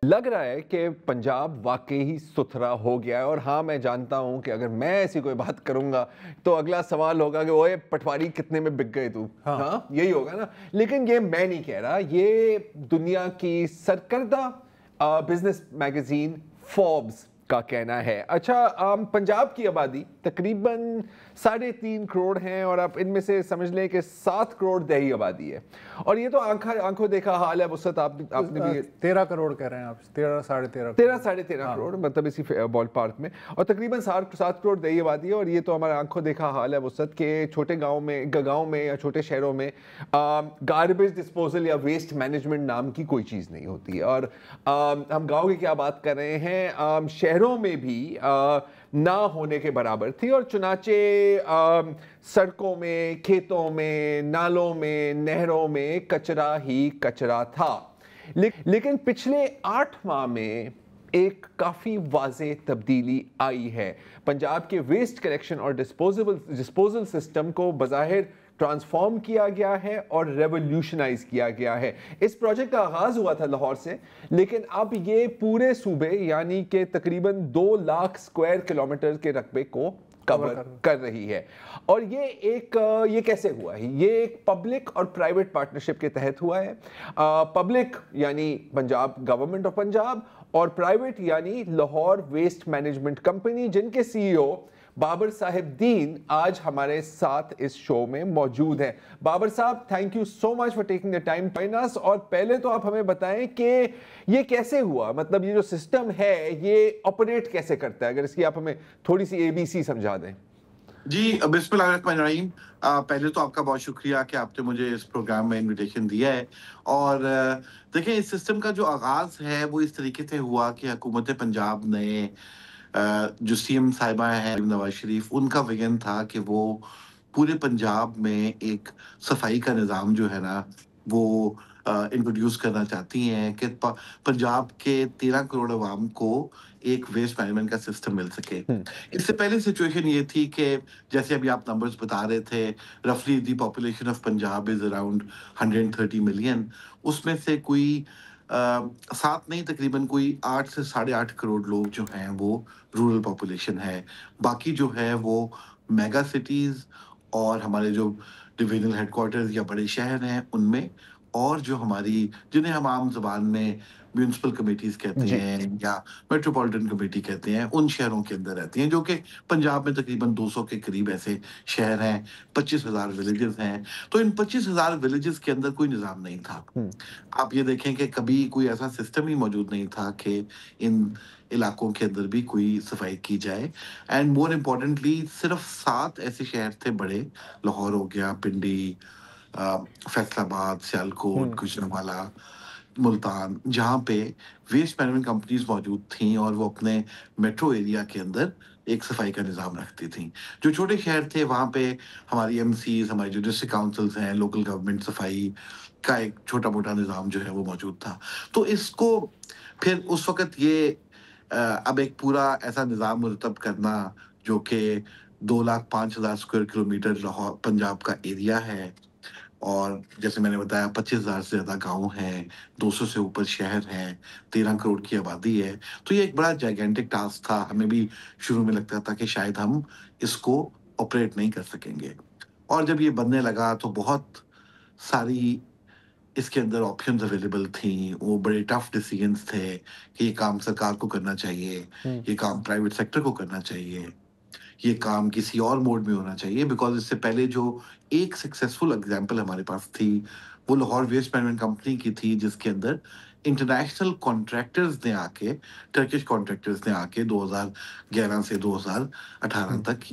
لگ رہا ہے کہ پنجاب واقعی ہی ستھرا ہو گیا ہے، اور ہاں میں جانتا ہوں کہ اگر میں ایسی کوئی بات کروں گا تو اگلا سوال ہوگا کہ اوئے پٹواری کتنے میں بک گئے تو، ہاں یہی ہوگا نا. لیکن یہ میں نہیں کہہ رہا، یہ دنیا کی سرکردہ بزنس میگزین فوربس کا کہنا ہے. اچھا، پنجاب کی آبادی تقریباً 3.5 کروڑ ہیں، اور آپ ان میں سے سمجھ لیں کہ 7 کروڑ دیہی آبادی ہے. اور یہ تو آنکھوں دیکھا حال ہے. وسعت آپ نے بھی 13 کروڑ کہہ رہے ہیں آپ، 13 13 کروڑ مطلب اسی بال پارک میں، اور تقریباً 7 کروڑ دیہی آبادی ہے. اور یہ تو ہمارا آنکھوں دیکھا حال ہے وسعت کہ چھوٹے گاؤں میں یا چھوٹے شہروں میں گاربیج ڈسپوزل یا ویسٹ مینجمنٹ نام کی کوئی چیز نہیں ہوتی. اور ہم گاؤں کی کیا بات کر رہے ہیں، شہروں میں بھی نہ ہونے کے برابر تھی. اور چنانچہ سڑکوں میں، کھیتوں میں، نالوں میں، نہروں میں کچرا ہی کچرا تھا. لیکن پچھلے 8 ماہ میں ایک کافی واضح تبدیلی آئی ہے. پنجاب کے ویسٹ کلیکشن اور ڈسپوزل سسٹم کو بظاہر ٹرانسفارم کیا گیا ہے اور ریولیوشنائز کیا گیا ہے. اس پروجیکٹ کا آغاز ہوا تھا لاہور سے، لیکن اب یہ پورے صوبے یعنی کہ تقریباً 2 لاکھ اسکوائر کلومیٹر کے رقبے کو کور کر رہی ہے. اور یہ کیسے ہوا ہے؟ یہ ایک پبلک اور پرائیویٹ پارٹنرشپ کے تحت ہوا ہے. پبلک یعنی پنجاب گورنمنٹ آف پنجاب، اور پرائیویٹ یعنی لاہور ویسٹ مینجمنٹ کمپنی، جن کے سی ای او بابر صاحب دین آج ہمارے ساتھ اس شو میں موجود ہیں. بابر صاحب، thank you so much for taking the time to join us. اور پہلے تو آپ ہمیں بتائیں کہ یہ کیسے ہوا، مطلب یہ جو سسٹم ہے یہ آپریٹ کیسے کرتا ہے، اگر اس کی آپ ہمیں تھوڑی سی ABC سمجھا دیں. جی، بسم اللہ الرحمن الرحیم. پہلے تو آپ کا بہت شکریہ کہ آپ نے مجھے اس پروگرام میں انویٹیشن دیا ہے. اور دیکھیں، اس سسٹم کا جو آغاز ہے وہ اس طریقے سے ہوا کہ حکومت پنجاب نے جو سی ایم صاحبہ ہیں نواز شریف، ان کا ویژن تھا کہ وہ پورے پنجاب میں ایک صفائی کا نظام جو ہے نا وہ انٹروڈیوس کرنا چاہتی ہیں کہ پنجاب کے 13 کروڑ عوام کو ایک ویسٹ مینجمنٹ کا سسٹم مل سکے. اس سے پہلے سچویشن یہ تھی کہ جیسے ابھی آپ نمبرز بتا رہے تھے، رفلی the population of Punjab is around 130 million. اس میں سے کوئی 7 نہیں، تقریباً کوئی 8 سے 8.5 کروڑ لوگ جو ہیں وہ رورل پاپولیشن ہے. باقی جو ہے وہ میگا سٹیز اور ہمارے جو ڈویژنل ہیڈ کوارٹرز یا بڑے شہر ہیں ان میں، اور جو ہماری جنہیں ہم عام زبان میں میونسپل کمیٹیز کہتے ہیں یا میٹروپولیٹن کمیٹی کہتے ہیں، ان شہروں کے اندر رہتی ہیں، جو کہ پنجاب میں تقریباً 200 کے قریب ایسے شہر ہیں. 25,000 ولیجز ہیں. تو ان 25,000 ولیجز کے اندر کوئی نظام نہیں تھا. آپ یہ دیکھیں کہ کبھی کوئی ایسا سسٹم ہی موجود نہیں تھا کہ ان علاقوں کے اندر بھی کوئی صفائی کی جائے. اینڈ مور امپورٹنٹلی صرف 7 ایسے شہر تھے بڑے، لاہور ہو گیا، پنڈی، فیصل آباد، سیالکوٹ، گوجرانوالہ، ملتان، جہاں پہ ویسٹ مینجمنٹ کمپنیز موجود تھیں اور وہ اپنے میٹرو ایریا کے اندر ایک صفائی کا نظام رکھتی تھیں. جو چھوٹے شہر تھے وہاں پہ ہماری MCs، ہماری جو ڈسٹرکٹ کاؤنسلز ہیں، لوکل گورنمنٹ صفائی کا ایک چھوٹا موٹا نظام جو ہے وہ موجود تھا. تو اس کو پھر اس وقت یہ اب ایک پورا ایسا نظام مرتب کرنا جو کہ 2,05,000 اسکوائر کلومیٹر لاہور پنجاب کا ایریا ہے، اور جیسے میں نے بتایا 25,000 سے زیادہ گاؤں ہیں، 200 سے اوپر شہر ہیں، 13 کروڑ کی آبادی ہے. تو یہ ایک بڑا جائگینٹک ٹاسک تھا. ہمیں بھی شروع میں لگتا تھا کہ شاید ہم اس کو آپریٹ نہیں کر سکیں گے. اور جب یہ بننے لگا تو بہت ساری اس کے اندر آپشنز اویلیبل تھیں. وہ بڑے ٹف ڈیسیجنز تھے کہ یہ کام سرکار کو کرنا چاہیے، یہ کام پرائیویٹ سیکٹر کو کرنا چاہیے، یہ کام کسی اور موڈ میں ہونا چاہیے. بیکاز اس سے پہلے جو ایک سکسیسفل اگزامپل ہمارے پاس تھی وہ لاہور ویسٹ مینجمنٹ کمپنی کی تھی، جس کے اندر انٹرنیشنل کانٹریکٹرز نے آ کے، ٹرکش کانٹریکٹرز نے آ کے 2011 سے 2018 تک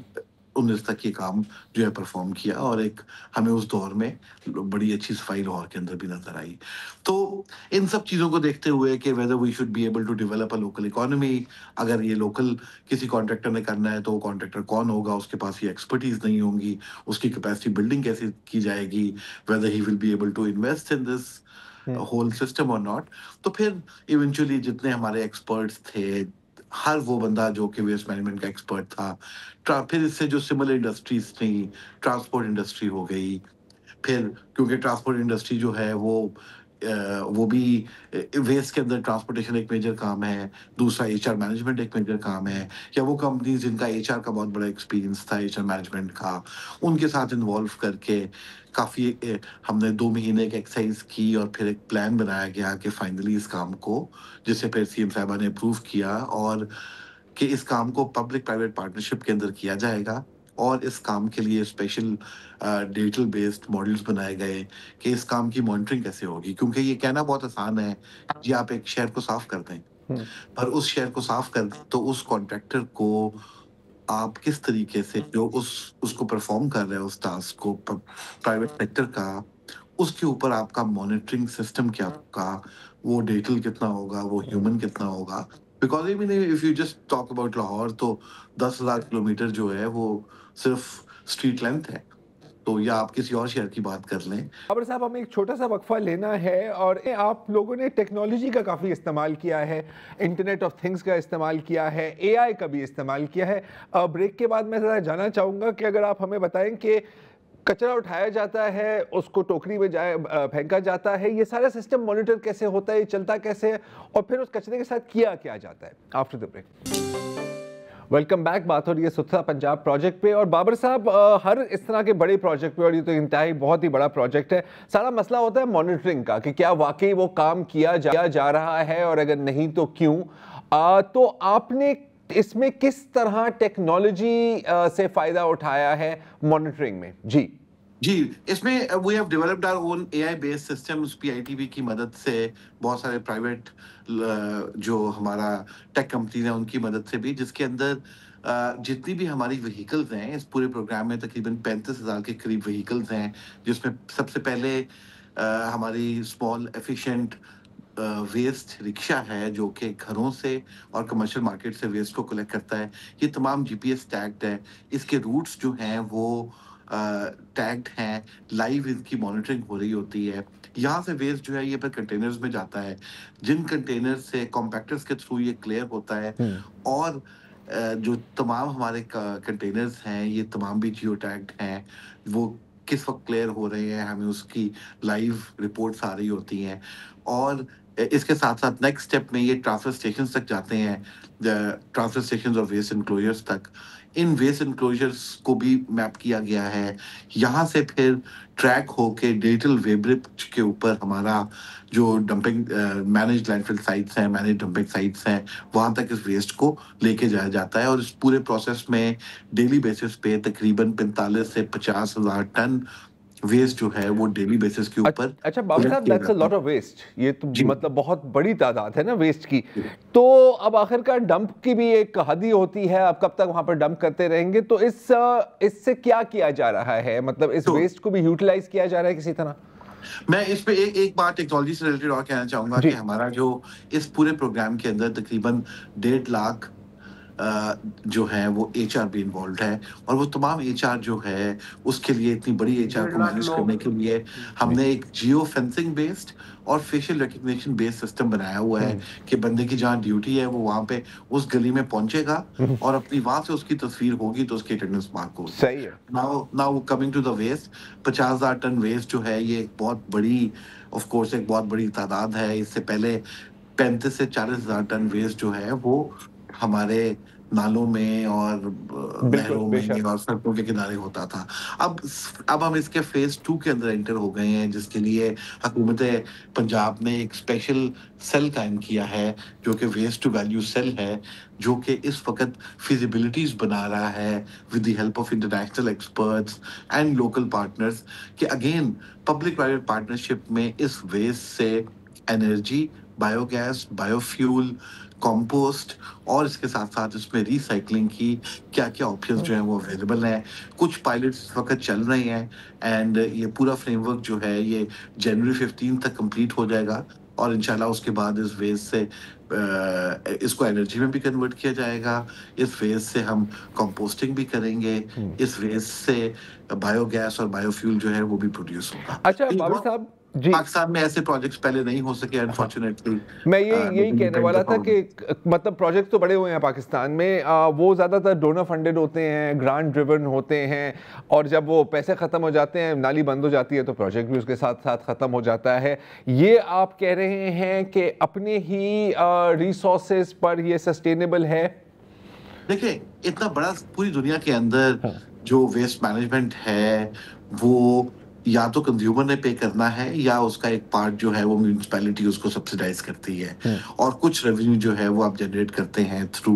19 تک یہ کام جو ہے پرفارم کیا، اور ایک ہمیں اس دور میں بڑی اچھی صفائی لاہور کے اندر بھی نظر آئی. تو ان سب چیزوں کو دیکھتے ہوئے کہ whether we should be able to develop a local economy، اگر یہ لوکل کسی کانٹریکٹر نے کرنا ہے تو وہ کانٹریکٹر کون ہوگا، اس کے پاس یہ ایکسپرٹیز نہیں ہوں گی، اس کی کیپیسٹی بلڈنگ کیسے کی جائے گی، whether he will be able to invest in this whole system or not. تو پھر ایونچولی جتنے ہمارے ایکسپرٹس تھے، ہر وہ بندہ جو کہ ویسٹ مینجمنٹ کا ایکسپرٹ تھا، پھر اس سے جو سملر انڈسٹریز تھیں، ٹرانسپورٹ انڈسٹری ہو گئی. پھر کیونکہ ٹرانسپورٹ انڈسٹری جو ہے وہ वो भी वेस्ट के अंदर ट्रांसपोर्टेशन एक मेजर काम है, दूसरा एचआर मैनेजमेंट एक मेजर काम है, या वो कंपनीज जिनका एचआर का बहुत बड़ा एक्सपीरियंस था एचआर मैनेजमेंट का, उनके साथ इन्वॉल्व करके काफ़ी हमने 2 महीने की एक्सरसाइज की और फिर एक प्लान बनाया गया कि फाइनली इस काम को, जिसे फिर सीएम साहबा ने अप्रूव किया, और कि इस काम को पब्लिक प्राइवेट पार्टनरशिप के अंदर किया जाएगा। और इस काम के लिए स्पेशल डिजिटल बेस्ड मॉडल्स बनाए गए कि इस काम की मॉनिटरिंग कैसे होगी, क्योंकि ये कहना बहुत आसान है जी आप एक शहर को साफ कर दें, पर उस शहर को साफ कर तो उस कॉन्ट्रैक्टर को आप किस तरीके से जो उसको परफॉर्म कर रहे हैं उस टास्क को प्राइवेट सेक्टर का, उसके ऊपर आपका मॉनिटरिंग सिस्टम क्या होगा, वो डिजिटल कितना होगा, वो ह्यूमन कितना होगा। Because if you just talk about Lahore तो 10,000 किलोमीटर जो है वो सिर्फ स्ट्रीट लेंथ है, तो या आप किसी और शहर की बात कर लें। बाबर साहब, हमें एक छोटा सा वक्फा लेना है, और आप लोगों ने टेक्नोलॉजी का काफ़ी इस्तेमाल किया है, इंटरनेट ऑफ थिंग्स का इस्तेमाल किया है, एआई का भी इस्तेमाल किया है। ब्रेक के बाद मैं ज़रा जानना चाहूँगा कि अगर आप हमें बताएं कि कचरा उठाया जाता है, उसको टोकरी में फेंका जाता है, ये सारा सिस्टम मॉनिटर कैसे होता है, ये चलता कैसे है, और फिर उस कचरे के साथ किया क्या जाता है। After the break welcome back. बात हो रही है स्वच्छता पंजाब प्रोजेक्ट पे, और बाबर साहब हर इस तरह के बड़े प्रोजेक्ट पे, और ये तो इंतहाई बहुत ही बड़ा प्रोजेक्ट है, सारा मसला होता है मॉनिटरिंग का कि क्या वाकई वो काम किया जा रहा है, और अगर नहीं तो क्यों। तो आपने इसमें किस तरह टेक्नोलॉजी से फ़ायदा उठाया है मॉनिटरिंग में? जी, इसमें we have developed our own AI based systems PITB की मदद से, बहुत सारे प्राइवेट जो हमारा टेक कंपनी है उनकी मदद से भी, जिसके अंदर जितनी भी हमारी व्हीकल्स हैं, इस पूरे प्रोग्राम में तकरीबन 35,000 के करीब व्हीकल्स हैं, जिसमें सबसे पहले हमारी स्मॉल एफिशिएंट वेस्ट रिक्शा है जो कि घरों से और कमर्शियल मार्केट से वेस्ट को कलेक्ट करता है। ये तमाम जीपीएस टैग्ड है, इसके रूट्स जो हैं वो टैग्ड हैं, लाइव इनकी मॉनिटरिंग हो रही होती है। यहाँ से वेस्ट जो है ये फिर कंटेनर्स में जाता है, जिन कंटेनर से कॉम्पैक्टर्स के थ्रू ये क्लियर होता है, और जो तमाम हमारे कंटेनर्स हैं ये तमाम भी जियो टैग्ड हैं, वो किस वक्त क्लियर हो रहे हैं हमें उसकी लाइव रिपोर्ट्स आ रही होती हैं। और इसके साथ साथ नेक्स्ट स्टेप में ये ट्रांसफर स्टेशन तक जाते हैं, ट्रांसफर स्टेशन और वेस्ट इनक्लोजर्स तक। इन वेस्ट इनक्लोजर्स को भी मैप किया गया है, यहाँ से फिर ट्रैक होके डिजिटल वेब्रिज के ऊपर हमारा जो डंपिंग मैनेज लैंडफिल साइट्स हैं, मैनेज डंपिंग साइट्स हैं, वहाँ तक इस वेस्ट को लेके जाया जाता है। और इस पूरे प्रोसेस में डेली बेसिस पे तकरीबन 45 से 50,000 टन वेस्ट जो है वो डेली बेसिस के ऊपर। अच्छा बाबर साहब, that's a lot of waste, ये तो मतलब बहुत बड़ी तादाद है ना वेस्ट की। तो अब आखिरकार डंप की भी एक हद ही होती है, आप कब तक वहां पर डंप करते रहेंगे? तो इससे क्या किया जा रहा है, मतलब इस वेस्ट को भी यूटिलाइज किया जा रहा है किसी तरह? मैं इस पे एक बात टेक्नोलॉजी से रिलेटेड और कहना चाहूंगा कि हमारा जो इस पूरे प्रोग्राम के अंदर तकरीबन 1.5 लाख जो है वो एचआर भी इन्वॉल्व है, और वो तमाम एचआर जो है उसके लिए इतनी बड़ी एचआर को मैनेज करने के लिए हमने एक जियो फेंसिंग बेस्ड और फेशियल रिकग्निशन बेस्ड सिस्टम बनाया हुआ है कि बंदे की जहाँ ड्यूटी है वो वहाँ पे उस गली में पहुंचेगा और अपनी वहां से उसकी तस्वीर होगी तो उसकी अटेंडेंस मार्क होगी। सही है। Now coming to the waste, 50,000 ton waste जो है ये एक बहुत बड़ी, ऑफ कोर्स एक बहुत बड़ी तादाद है। इससे पहले 35 से 40,000 टन वेस्ट जो है वो हमारे नालों में और नहरों में और सड़कों के किनारे होता था। अब हम इसके फेज 2 के अंदर एंटर हो गए हैं, जिसके लिए हुकूमत पंजाब ने एक स्पेशल सेल कायम किया है जो कि वेस्ट टू वैल्यू सेल है, जो कि इस वक्त फिजिबिलिटीज बना रहा है with the help of international experts and local partners कि अगेन पब्लिक प्राइवेट पार्टनरशिप में इस वेस्ट से एनर्जी, बायोगैस, बायोफ्यूल, कंपोस्ट और इसके साथ साथ इसमें रिसाइकलिंग की क्या क्या ऑप्शंस जो हैं वो अवेलेबल हैं। कुछ पायलट्स इस वक्त चल रहे हैं एंड ये पूरा फ्रेमवर्क जो है ये जनवरी 15 तक कंप्लीट हो जाएगा, और इंशाल्लाह उसके बाद इस वेस्ट से इसको एनर्जी में भी कन्वर्ट किया जाएगा। इस वेस्ट से हम कंपोस्टिंग भी करेंगे, इस वेस्ट से बायोगैस और बायोफ्यूल जो है वो भी प्रोड्यूस होगा। अच्छा बाबर साहब, पाकिस्तान में ऐसे प्रोजेक्ट्स पहले नहीं हो सके अनफॉर्चुनेटली। मैं यही कहने वाला था कि मतलब प्रोजेक्ट तो बड़े हुए हैं पाकिस्तान में, वो ज़्यादातर डोनर फंडेड होते हैं, ग्रांट ड्रिवन होते हैं, और जब वो पैसे ख़त्म हो जाते हैं, नाली बंद हो जाती है, तो प्रोजेक्ट भी उसके साथ साथ ख़त्म हो जाता है। ये आप कह रहे हैं कि अपने ही रिसोर्सेज पर ये सस्टेनेबल है? देखिए, इतना बड़ा पूरी दुनिया के अंदर जो वेस्ट मैनेजमेंट है वो या तो कंज्यूमर ने पे करना है या उसका एक पार्ट जो है वो म्यूनिसिपैलिटी उसको सब्सिडाइज करती है, और कुछ रेवेन्यू जो है वो आप जनरेट करते हैं through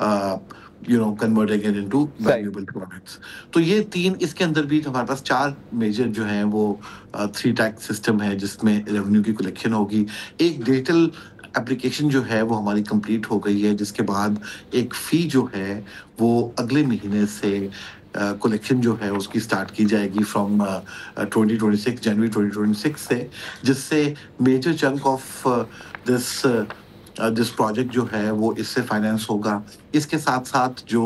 converting it into valuable products. तो ये तीन, इसके अंदर भी हमारे पास 4 मेजर जो हैं वो 3 टैक्स सिस्टम है जिसमें रेवेन्यू की कलेक्शन होगी। एक डिजिटल एप्लीकेशन जो है वो हमारी कंप्लीट हो गई है, जिसके बाद एक फ़ी जो है वो अगले महीने से कलेक्शन जो है उसकी स्टार्ट की जाएगी फ्रॉम 2026 जनवरी 2026 से, जिससे major chunk of this project जो है वो इससे फाइनेंस होगा। इसके साथ साथ जो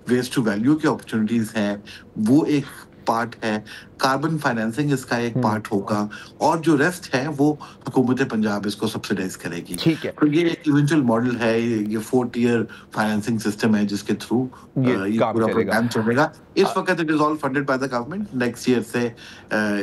वेस्ट टू वैल्यू की अपॉर्चुनिटीज हैं वो एक पार्ट है, कार्बन फाइनेंसिंग इसका एक पार्ट होगा, और जो रेस्ट है वो हुकूमत पंजाब इसको सब्सिडाइज करेगी। ठीक है। तो ये एक इवेंचुअल मॉडल है, ये 4 टियर फाइनेंसिंग सिस्टम है जिसके थ्रू ये पूरा प्रोग्राम चलेगा। इस वक्त it is all funded by the government. Next year से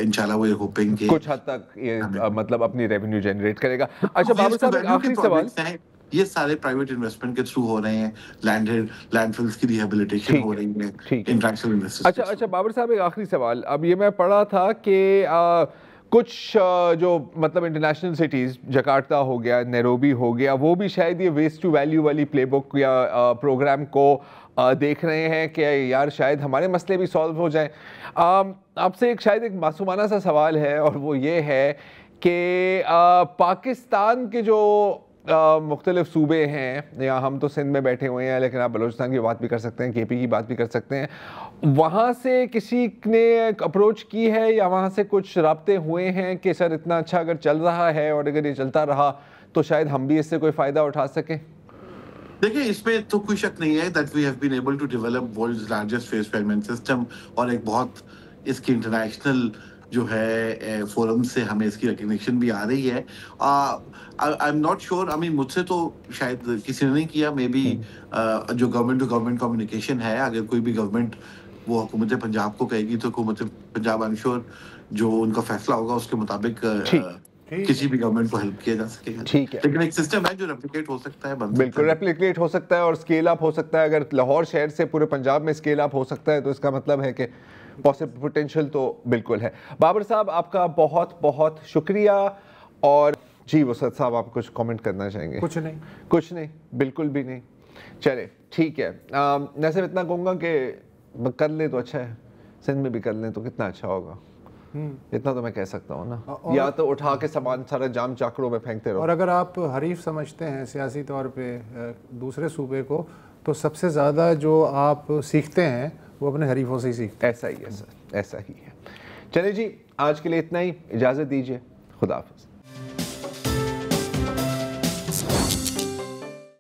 इंशाल्लाह वी आर होपिंग कि कुछ हद तक ये मतलब अपनी रेवेन्यू जनरेट करेगा। अच्छा बाबर साहब, आखिरी सवाल, ये सारे प्राइवेट इन्वेस्टमेंट के थ्रू हो रहे हैं, लैंडफिल्स की रिहैबिलिटेशन हो रही है, इंटरनेशनल इन्वेस्टर्स। अच्छा बाबर साहब, एक आखिरी सवाल। अब ये मैं पढ़ा था कि कुछ जो मतलब इंटरनेशनल सिटीज़, जकार्ता हो गया, नैरोबी हो गया, वो भी शायद ये वेस्ट टू वैल्यू वाली प्लेबुक या प्रोग्राम को देख रहे हैं कि यार शायद हमारे मसले भी सॉल्व हो जाएं। आपसे शायद एक मासूमाना सा सवाल है, और वो ये है कि पाकिस्तान के जो मुख्तलिफ सूबे हैं, या हम तो सिंध में बैठे हुए हैं, लेकिन आप बलूचिस्तान की बात भी कर सकते हैं, केपी की बात भी कर सकते हैं, वहाँ से किसी ने अप्रोच की है या वहाँ से कुछ राब्ते हुए हैं कि सर इतना अच्छा अगर चल रहा है और अगर ये चलता रहा तो शायद हम भी इससे कोई फ़ायदा उठा सकें? देखिए, इसमें तो कोई शक नहीं है that we have been able to develop world's largest waste management system, और एक बहुत इसकी इंटरनेशनल जो है फोरम से हमें इसकी रिकग्निशन भी आ रही है। I am not sure, I mean मुझसे तो शायद किसी ने नहीं किया, मे बी जो गवर्नमेंट टू गवर्नमेंट कम्युनिकेशन है, अगर कोई भी गवर्नमेंट वो हुकूमत पंजाब को कहेगी तो हुकूमत पंजाब आई एम श्योर जो उनका फैसला होगा उसके मुताबिक किसी भी गवर्नमेंट को हेल्प किया जा सकेगा। ठीक है, लेकिन एक सिस्टम है जो रेप्लिकेट हो सकता है, बिल्कुल रेप्लिकेट हो सकता है और स्केल अप हो सकता है। अगर लाहौर शहर से पूरे पंजाब में स्केल अप हो सकता है तो इसका मतलब है कि पॉसिबल पोटेंशियल तो बिल्कुल है। बाबर साहब, आपका बहुत बहुत शुक्रिया। और जी वसत साहब, आप कुछ कमेंट करना चाहेंगे? कुछ नहीं, बिल्कुल भी नहीं। चले ठीक है, मैं सिर्फ इतना कहूँगा कि कर ले तो अच्छा है, सिंध में भी कर लें तो कितना अच्छा होगा, इतना तो मैं कह सकता हूँ ना। या तो उठा के सामान सारा जाम चाकड़ों में फेंकते रहो। और अगर आप हरीफ समझते हैं सियासी तौर पे दूसरे सूबे को, तो सबसे ज़्यादा जो आप सीखते हैं वो अपने हरीफों से ही सीखते हैं। ऐसा ही है सर, ऐसा ही है। चलिए जी, आज के लिए इतना ही, इजाज़त दीजिए, खुदा हाफ़िज़।